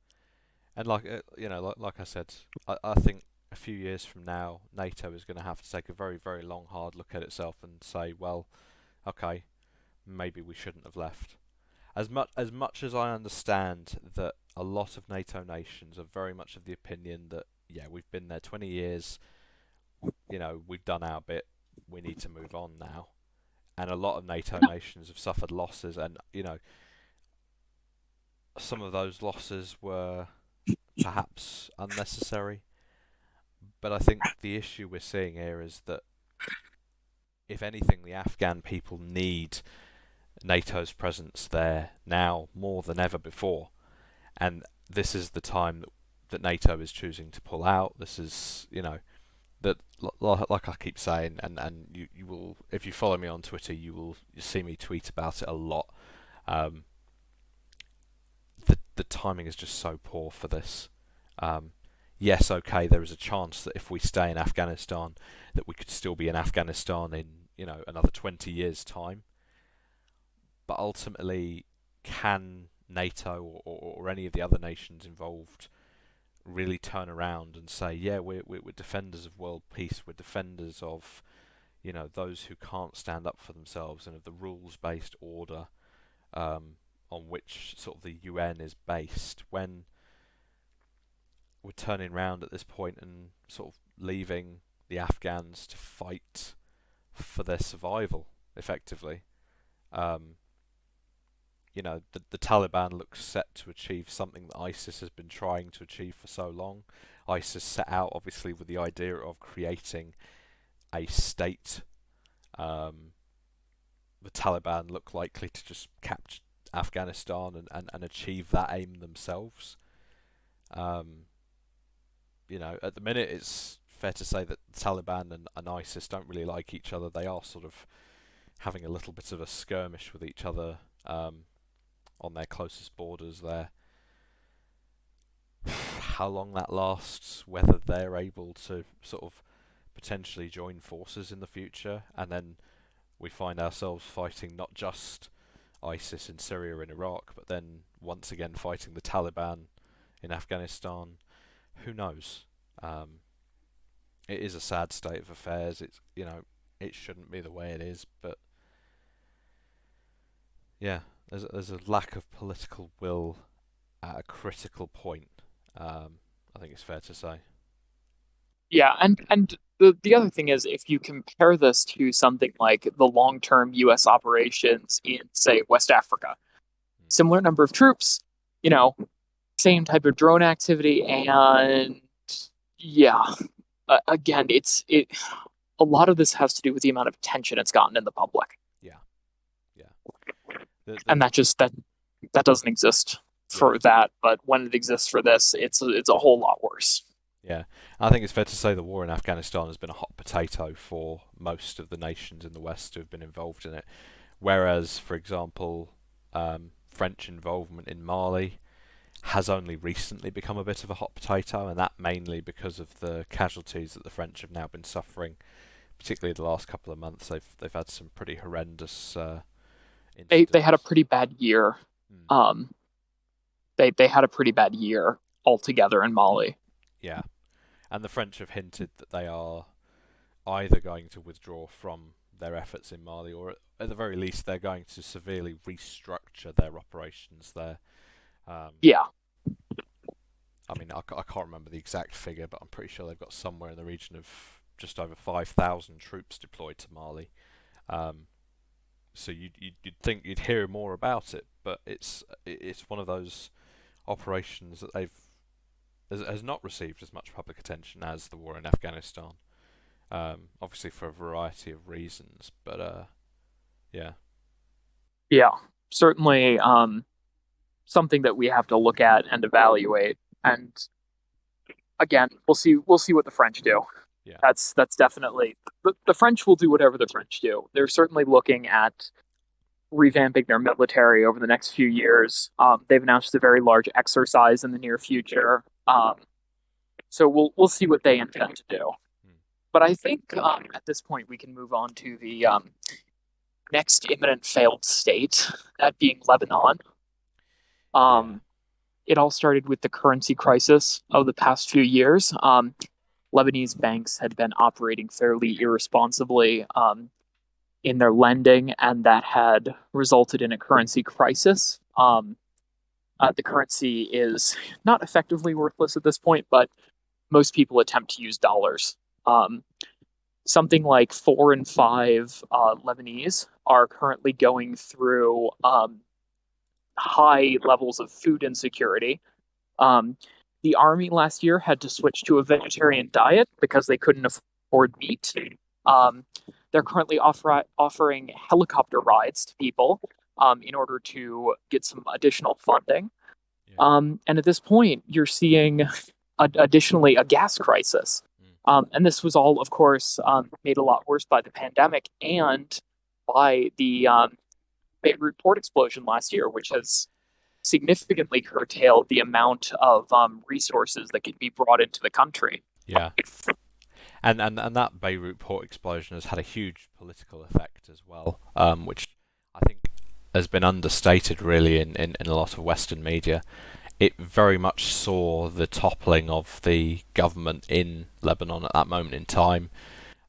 And like I said, I think a few years from now, NATO is going to have to take a very, very long, hard look at itself and say, well, okay, maybe we shouldn't have left. As much as I understand that a lot of NATO nations are very much of the opinion that yeah, we've been there 20 years, we've done our bit, we need to move on now. And a lot of NATO nations have suffered losses, and some of those losses were perhaps unnecessary. But I think the issue we're seeing here is that if anything, the Afghan people need NATO's presence there now more than ever before, and this is the time that NATO is choosing to pull out. This is, that like I keep saying, and you will, if you follow me on Twitter, you see me tweet about it a lot. Um, the timing is just so poor for this. Um, yes, okay, there is a chance that if we stay in Afghanistan, that we could still be in Afghanistan in another 20 years' time. But ultimately, can NATO or any of the other nations involved really turn around and say, yeah, we're defenders of world peace, we're defenders of those who can't stand up for themselves and of the rules-based order on which sort of the UN is based, when we're turning around at this point and sort of leaving the Afghans to fight for their survival, effectively. Um, the Taliban looks set to achieve something that ISIS has been trying to achieve for so long. ISIS set out, obviously, with the idea of creating a state. The Taliban look likely to just capture Afghanistan and achieve that aim themselves. Um, at the minute, it's fair to say that the Taliban and ISIS don't really like each other. They are sort of having a little bit of a skirmish with each other on their closest borders there. How long that lasts, whether they're able to sort of potentially join forces in the future, and then we find ourselves fighting not just ISIS in Syria and Iraq, but then once again fighting the Taliban in Afghanistan. Who knows? It is a sad state of affairs. It shouldn't be the way it is, but yeah, there's a lack of political will at a critical point. I think it's fair to say. Yeah, and the other thing is, if you compare this to something like the long-term U.S. operations in, say, West Africa, Mm. similar number of troops, you know, same type of drone activity, and yeah, again, it. A lot of this has to do with the amount of attention it's gotten in the public, Yeah, yeah. The and that doesn't exist yeah, for that. But when it exists for this, it's a whole lot worse. yeah. I think it's fair to say the war in Afghanistan has been a hot potato for most of the nations in the West who have been involved in it. Whereas, for example, French involvement in Mali has only recently become a bit of a hot potato, and that mainly because of the casualties that the French have now been suffering, particularly the last couple of months. They've had some pretty horrendous They had a incidents. pretty bad year. Hmm. Um, they had a pretty bad year altogether in Mali. Yeah, and the French have hinted that they are either going to withdraw from their efforts in Mali, or at the very least, they're going to severely restructure their operations there. Um, Yeah, I mean, I can't remember the exact figure, but I'm pretty sure they've got somewhere in the region of just over 5,000 troops deployed to Mali. Um, so you'd think you'd hear more about it, but it's one of those operations that has not received as much public attention as the war in Afghanistan. Obviously for a variety of reasons, but yeah, yeah, certainly something that we have to look at and evaluate. And again, we'll see what the French do. yeah, That's definitely the French will do whatever the French do. They're certainly looking at revamping their military over the next few years. They've announced a very large exercise in the near future. So we'll see what they intend to do. mm, But I think at this point we can move on to the next imminent failed state, that being Lebanon. yeah, Um, it all started with the currency crisis of the past few years. Lebanese banks had been operating fairly irresponsibly in their lending, and that had resulted in a currency crisis. The currency is not effectively worthless at this point, but most people attempt to use dollars. Um, Something like 4 in 5 Lebanese are currently going through high levels of food insecurity. Um, the army last year had to switch to a vegetarian diet because they couldn't afford meat. Um, they're currently offering helicopter rides to people in order to get some additional funding. yeah, And at this point, you're seeing additionally a gas crisis. mm, And this was all, of course, made a lot worse by the pandemic and by the Beirut port explosion last year, which has significantly curtailed the amount of resources that can be brought into the country. yeah. And that Beirut port explosion has had a huge political effect as well, which I think has been understated really in a lot of Western media. It very much saw the toppling of the government in Lebanon at that moment in time.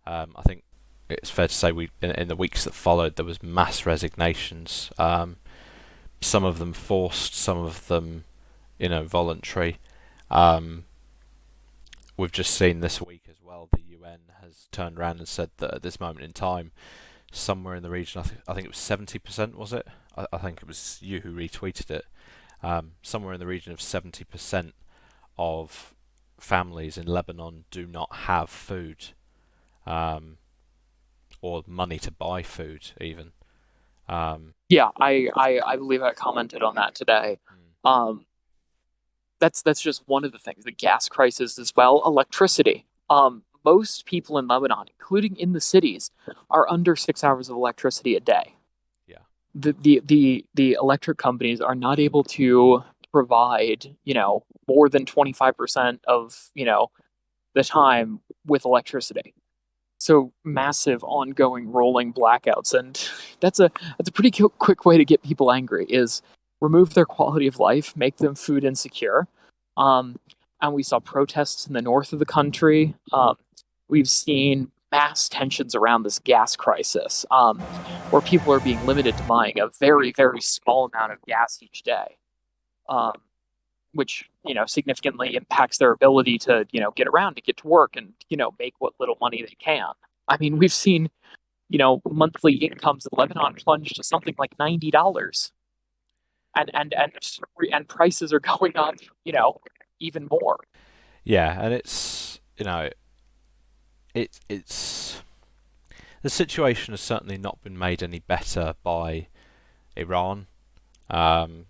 I think it's fair to say in the weeks that followed there was mass resignations. Some of them forced, some of them, voluntary. Um, we've just seen this week as well. The UN has turned around and said that at this moment in time, somewhere in the region, I think it was 70%, was it? I think it was you who retweeted it. Somewhere in the region of 70% of families in Lebanon do not have food, um, or money to buy food even. Um, Yeah, I believe I commented on that today. mm, Um, that's just one of the things. The gas crisis as well, electricity. Most people in Lebanon, including in the cities, are under 6 hours of electricity a day. yeah, The electric companies are not able to provide, more than 25% of, the time with electricity. So massive ongoing rolling blackouts, and that's a pretty quick way to get people angry is remove their quality of life, make them food insecure. um, and we saw protests in the north of the country. We've seen mass tensions around this gas crisis, where people are being limited to buying a very very small amount of gas each day, um, which significantly impacts their ability to get around, to get to work, and make what little money they can. I mean, we've seen monthly incomes in Lebanon plunge to something like $90, and prices are going up, even more. yeah, and it's the situation has certainly not been made any better by Iran. Um,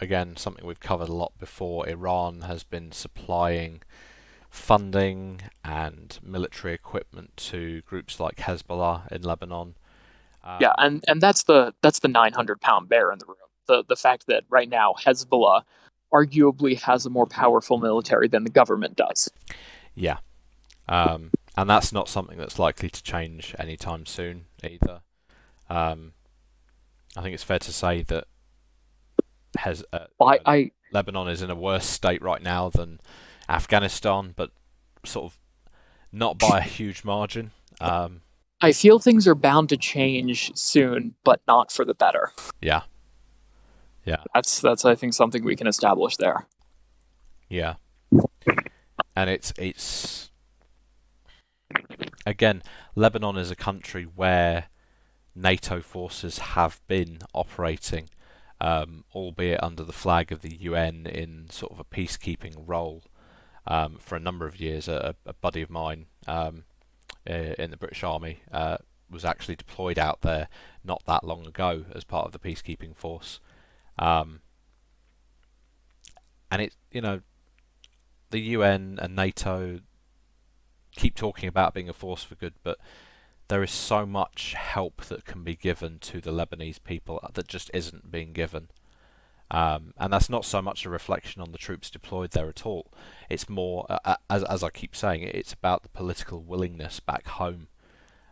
again, something we've covered a lot before. Iran has been supplying funding and military equipment to groups like Hezbollah in Lebanon. Yeah, Um, and that's the 900-pound bear in the room. the fact that right now Hezbollah arguably has a more powerful military than the government does. Yeah. And that's not something that's likely to change anytime soon either. Um, I think it's fair to say that has I, I Lebanon is in a worse state right now than Afghanistan, but sort of not by a huge margin. Um, I feel things are bound to change soon, but not for the better. yeah, yeah, That's I think something we can establish there. yeah, and it's again, Lebanon is a country where NATO forces have been operating, albeit under the flag of the UN in sort of a peacekeeping role for a number of years. A buddy of mine in the British Army was actually deployed out there not that long ago as part of the peacekeeping force. Um, and the UN and NATO keep talking about being a force for good, but there is so much help that can be given to the Lebanese people that just isn't being given. And that's not so much a reflection on the troops deployed there at all. It's more, as I keep saying, it's about the political willingness back home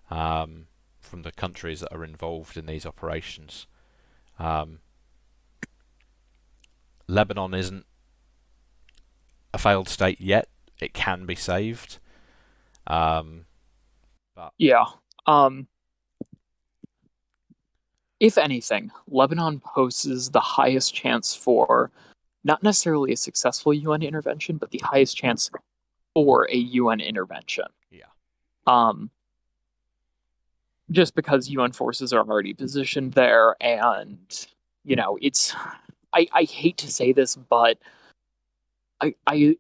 from the countries that are involved in these operations. Um, Lebanon isn't a failed state yet. It can be saved. Um, but Yeah. Um, if anything, Lebanon poses the highest chance for not necessarily a successful UN intervention, but the highest chance for a UN intervention. yeah, Um, just because UN forces are already positioned there, and it's I hate to say this, but I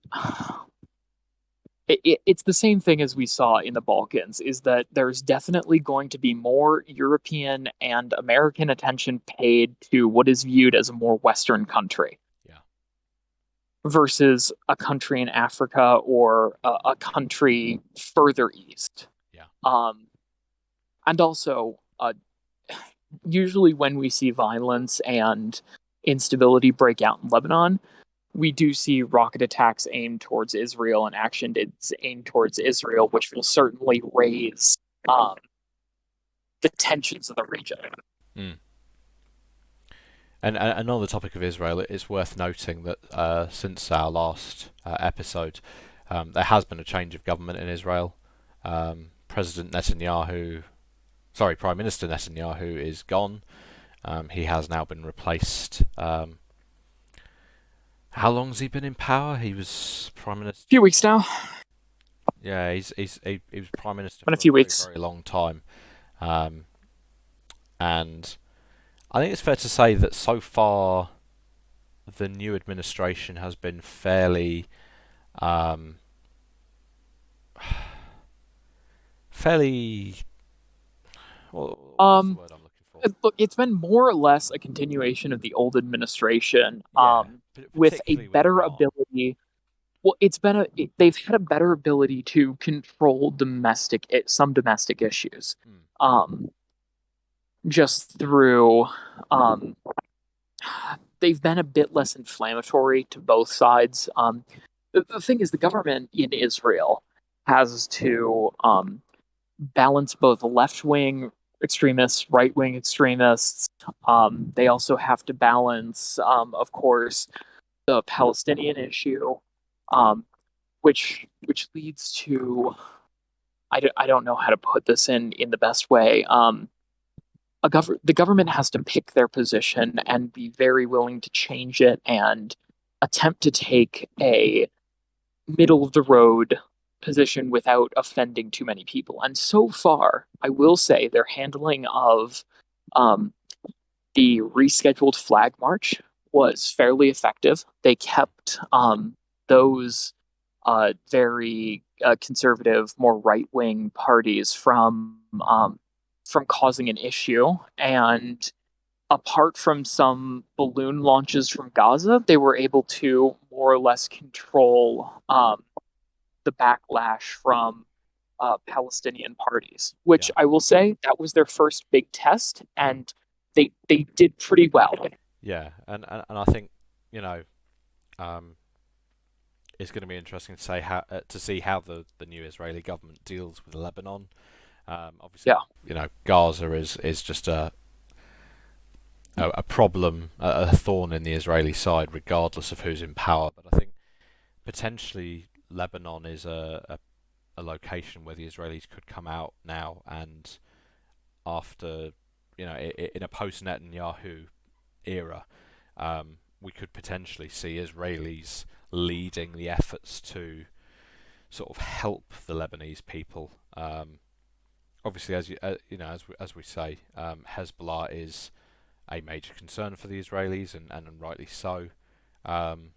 it's the same thing as we saw in the Balkans, is that there's definitely going to be more European and American attention paid to what is viewed as a more Western country yeah, versus a country in Africa or a country further east. yeah, Um, and also, usually when we see violence and instability break out in Lebanon, we do see rocket attacks aimed towards Israel and action aimed towards Israel, which will certainly raise um, the tensions of the region. mm. And on the topic of Israel, it's worth noting that since our last episode, there has been a change of government in Israel. President Netanyahu, sorry, Prime Minister Netanyahu is gone. He has now been replaced. How long has he been in power? He was prime A minister. few weeks now. Yeah, he was prime minister Been a for a few very weeks. very long time. Um, and I think it's fair to say that so far the new administration has been fairly um, fairly. What's the Um, word I'm looking for? Look, it's been more or less a continuation of the old administration, Yeah, with a particularly with better Iran. ability. Well, they've had a better ability to control some domestic issues, Mm, um, just through um, they've been a bit less inflammatory to both sides. The thing is, the government in Israel has to balance both left wing extremists, right wing extremists. They also have to balance, of course, the Palestinian issue, um, which leads to I don't know how to put this in the best way. The government has to pick their position and be very willing to change it and attempt to take a middle of the road position without offending too many people. And so far, I will say their handling of um, the rescheduled flag march was fairly effective. They kept those very conservative, more right wing parties from causing an issue. And apart from some balloon launches from Gaza, they were able to more or less control the backlash from Palestinian parties, which yeah, I will say that was their first big test, and they did pretty well. Yeah, and I think you know um, it's going to be interesting to say how to see how the new Israeli government deals with Lebanon. Obviously, Yeah. Gaza is just a problem, a thorn in the Israeli side, regardless of who's in power. But I think potentially Lebanon is a location where the Israelis could come out now and after, in a post Netanyahu era, we could potentially see Israelis leading the efforts to sort of help the Lebanese people. Obviously, as we say, Hezbollah is a major concern for the Israelis, and rightly so. Um,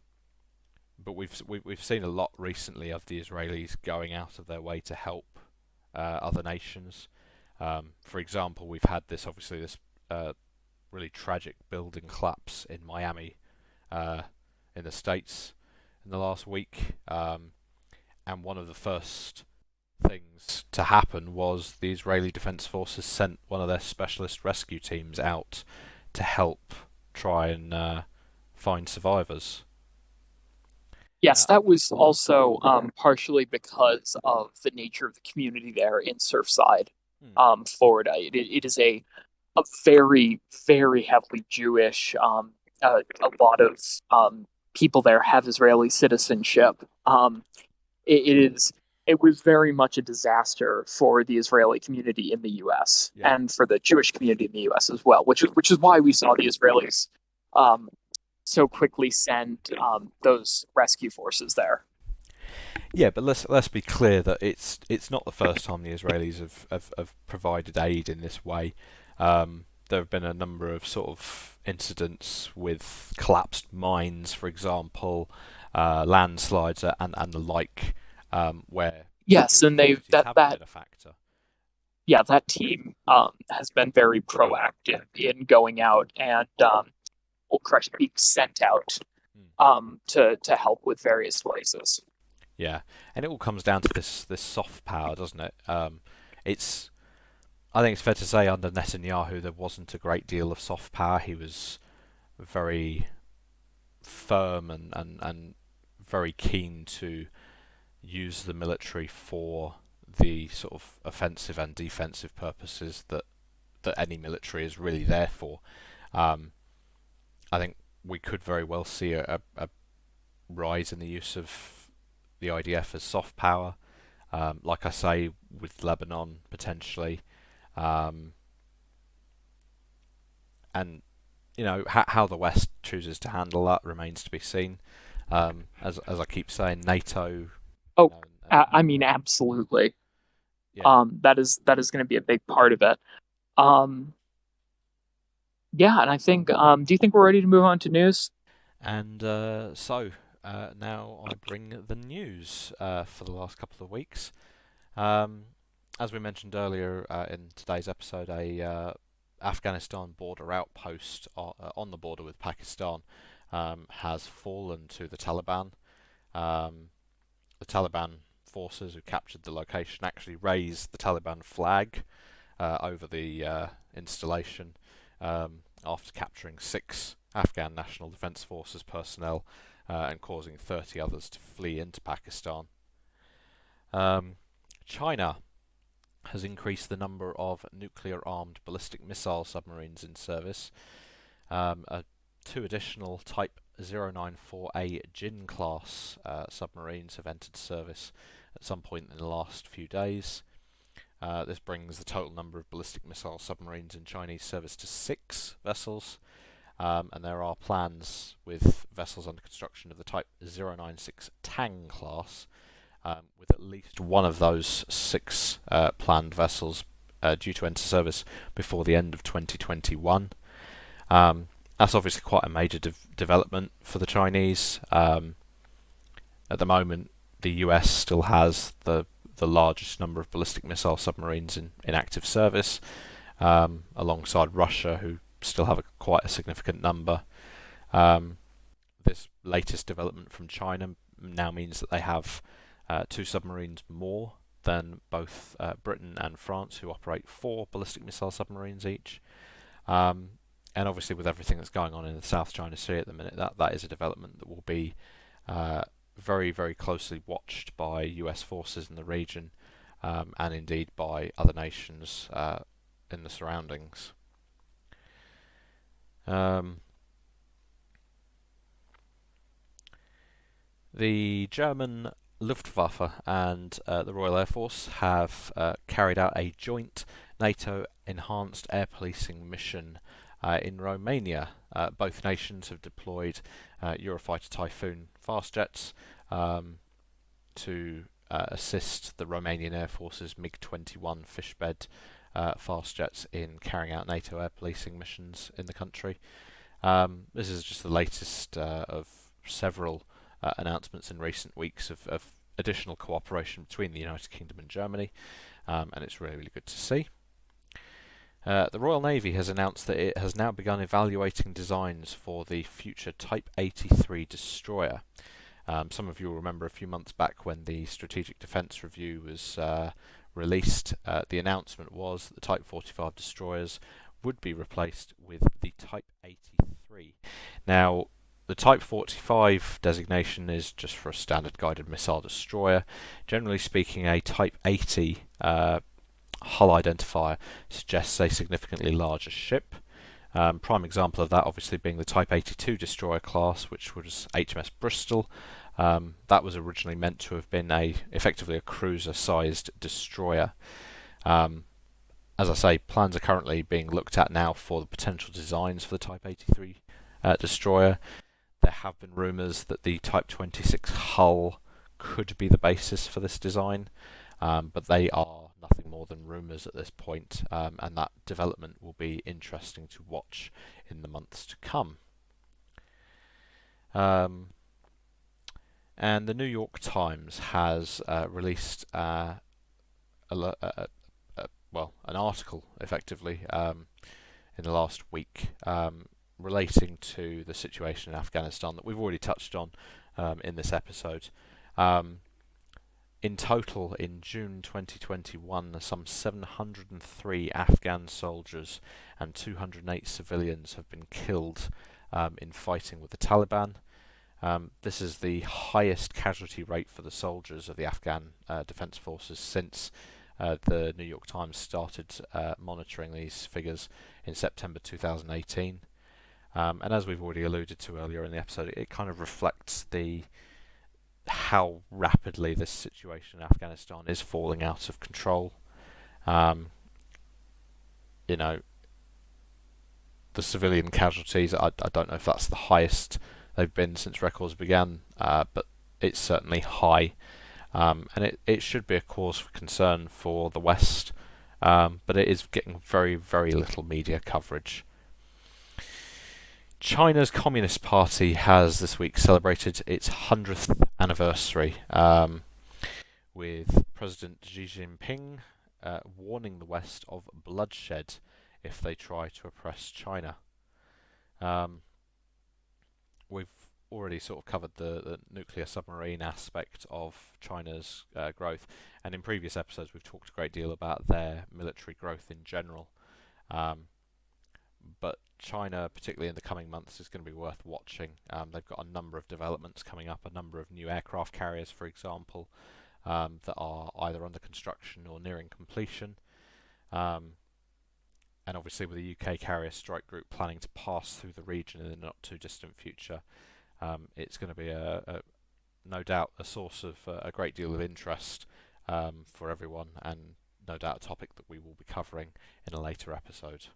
but we've seen a lot recently of the Israelis going out of their way to help other nations. For example, we've had this really tragic building collapse in Miami, uh, in the States, in the last week, and one of the first things to happen was the Israeli Defense Forces sent one of their specialist rescue teams out to help try and find survivors. Yes, Uh, that was also partially because of the nature of the community there in Surfside, hmm, Florida. It is a very, very heavily Jewish. A lot of people there have Israeli citizenship. It is. It was very much a disaster for the Israeli community in the U.S. yeah, and for the Jewish community in the U.S. as well, which is why we saw the Israelis um, so quickly send those rescue forces there. yeah, but let's be clear that it's not the first time the Israelis have provided aid in this way. There have been a number of sort of incidents with collapsed mines, for example, landslides and the like, where the Yes, Jewish and they communities haven't that been a factor. yeah, that team has been very proactive in going out and Crush being sent out Hmm. to help with various places. Yeah, and it all comes down to this soft power, doesn't it? It's I think it's fair to say under Netanyahu there wasn't a great deal of soft power. He was very firm and very keen to use the military for the sort of offensive and defensive purposes that any military is really there for. Um, I think we could very well see a rise in the use of the IDF as soft power. Like I say, with Lebanon potentially, um, and how the West chooses to handle that remains to be seen. As I keep saying, NATO, Oh, and I mean, absolutely. yeah, That is going to be a big part of it. Um, yeah, and I think. Do you think we're ready to move on to news? and now I bring the news for the last couple of weeks. Um, as we mentioned earlier in today's episode, a Afghanistan border outpost on the border with Pakistan has fallen to the Taliban. Um, the Taliban forces who captured the location actually raised the Taliban flag over the installation after capturing 6 Afghan National Defence Forces personnel and causing 30 others to flee into Pakistan. Um, China has increased the number of nuclear-armed ballistic missile submarines in service. Two additional Type 094A Jin class submarines have entered service at some point in the last few days. This brings the total number of ballistic missile submarines in Chinese service to 6 vessels, and there are plans with vessels under construction of the Type 096 Tang class, with at least one of those 6 planned vessels due to enter service before the end of 2021. That's obviously quite a major development for the Chinese. At the moment, the US still has the largest number of ballistic missile submarines in active service, alongside Russia, who still have quite a significant number. Um, this latest development from China now means that they have 2 submarines more than both Britain and France, who operate 4 ballistic missile submarines each. Um, And obviously, with everything that's going on in the South China Sea at the minute, that is a development that will be uh, very, very closely watched by US forces in the region, and indeed by other nations in the surroundings. Um, the German Luftwaffe and the Royal Air Force have carried out a joint NATO enhanced air policing mission in Romania. Both nations have deployed Eurofighter Typhoon fast jets to assist the Romanian Air Force's MiG-21 fishbed fast jets in carrying out NATO air policing missions in the country. This is just the latest of several announcements in recent weeks of additional cooperation between the United Kingdom and Germany, and it's really, really good to see. The Royal Navy has announced that it has now begun evaluating designs for the future Type 83 destroyer. Some of you will remember a few months back when the Strategic Defence Review was released, the announcement was that the Type 45 destroyers would be replaced with the Type 83. Now, the Type 45 designation is just for a standard guided missile destroyer. Generally speaking, a Type 80 hull identifier suggests a significantly larger ship. Prime example of that obviously being the Type 82 destroyer class, which was HMS Bristol. That was originally meant to have been effectively a cruiser-sized destroyer. As I say, plans are currently being looked at now for the potential designs for the Type 83 destroyer. There have been rumours that the Type 26 hull could be the basis for this design, but they are nothing more than rumours at this point, and that development will be interesting to watch in the months to come. And the New York Times has released an article, effectively, in the last week, relating to the situation in Afghanistan that we've already touched on in this episode. In total, in June 2021, some 703 Afghan soldiers and 208 civilians have been killed in fighting with the Taliban. This is the highest casualty rate for the soldiers of the Afghan Defence Forces since the New York Times started monitoring these figures in September 2018. And as we've already alluded to earlier in the episode, it kind of reflects how rapidly this situation in Afghanistan is falling out of control. The civilian casualties, I don't know if that's the highest they've been since records began, but it's certainly high. And it should be a cause for concern for the West, but it is getting very, very little media coverage. China's Communist Party has this week celebrated its 100th anniversary, with President Xi Jinping warning the West of bloodshed if they try to oppress China. We've already sort of covered the nuclear submarine aspect of China's growth, and in previous episodes we've talked a great deal about their military growth in general. But China, particularly in the coming months, is going to be worth watching. They've got a number of developments coming up, a number of new aircraft carriers, for example, that are either under construction or nearing completion. And obviously with the UK carrier strike group planning to pass through the region in the not too distant future, it's going to be no doubt a source of a great deal of interest for everyone, and no doubt a topic that we will be covering in a later episode.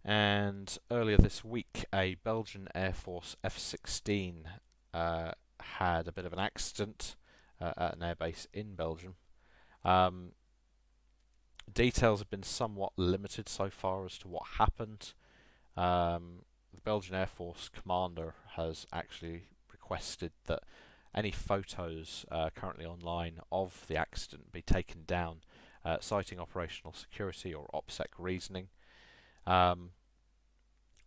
And earlier this week, a Belgian Air Force F-16 had a bit of an accident at an airbase in Belgium. Details have been somewhat limited so far as to what happened. The Belgian Air Force commander has actually requested that any photos currently online of the accident be taken down, citing operational security or OPSEC reasoning.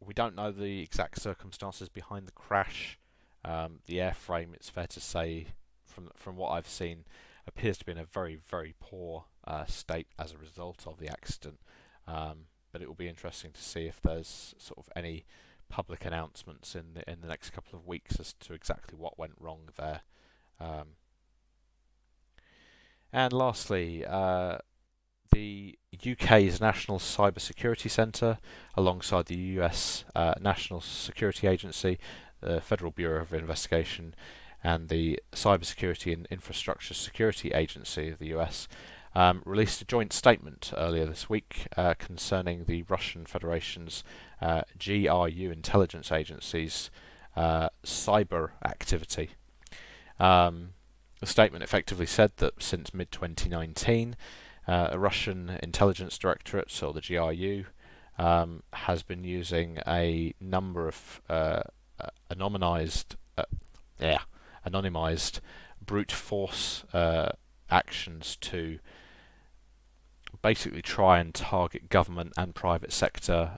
We don't know the exact circumstances behind the crash. The airframe, it's fair to say, from what I've seen, appears to be in a very, very poor state as a result of the accident. but it will be interesting to see if there's sort of any public announcements in the next couple of weeks as to exactly what went wrong there. Um, and lastly, the UK's National Cybersecurity Centre, alongside the US National Security Agency, the Federal Bureau of Investigation, and the Cybersecurity and Infrastructure Security Agency of the US, released a joint statement earlier this week concerning the Russian Federation's GRU intelligence agency's cyber activity. The statement effectively said that since mid-2019, a Russian intelligence directorate, or the GRU, has been using a number of anonymized brute force actions to basically try and target government and private sector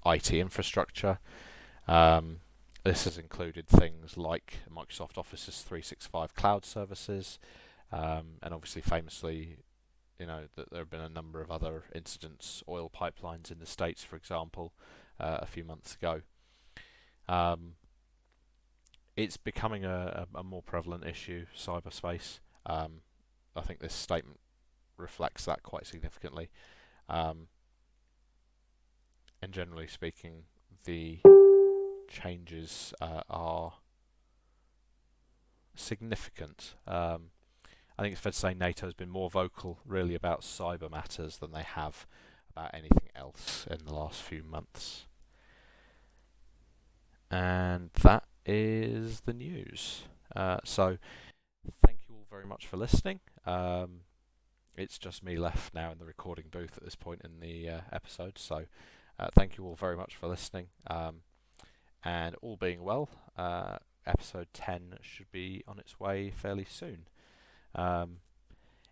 IT infrastructure. This has included things like Microsoft Office's 365 cloud services, and obviously famously, that there have been a number of other incidents, oil pipelines in the States, for example, a few months ago. It's becoming a more prevalent issue, cyberspace. I think this statement reflects that quite significantly. And generally speaking, the changes are significant. I think it's fair to say NATO has been more vocal really about cyber matters than they have about anything else in the last few months. And that is the news. So thank you all very much for listening. It's just me left now in the recording booth at this point in the episode, so thank you all very much for listening. And all being well, episode 10 should be on its way fairly soon.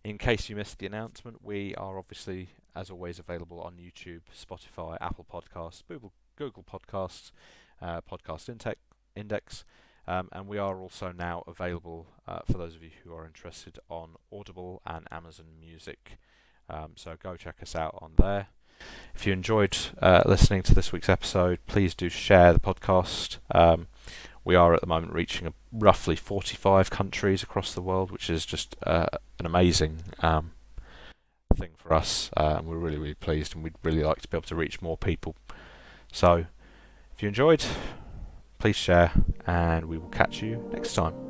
In case you missed the announcement, we are obviously, as always, available on YouTube, Spotify, Apple Podcasts, Google Podcasts, Podcast Index, and we are also now available for those of you who are interested on Audible and Amazon Music. So go check us out on there. If you enjoyed listening to this week's episode, please do share the podcast. We are at the moment reaching roughly 45 countries across the world, which is just an amazing thing for us. We're really, really pleased, and we'd really like to be able to reach more people. So if you enjoyed, please share, and we will catch you next time.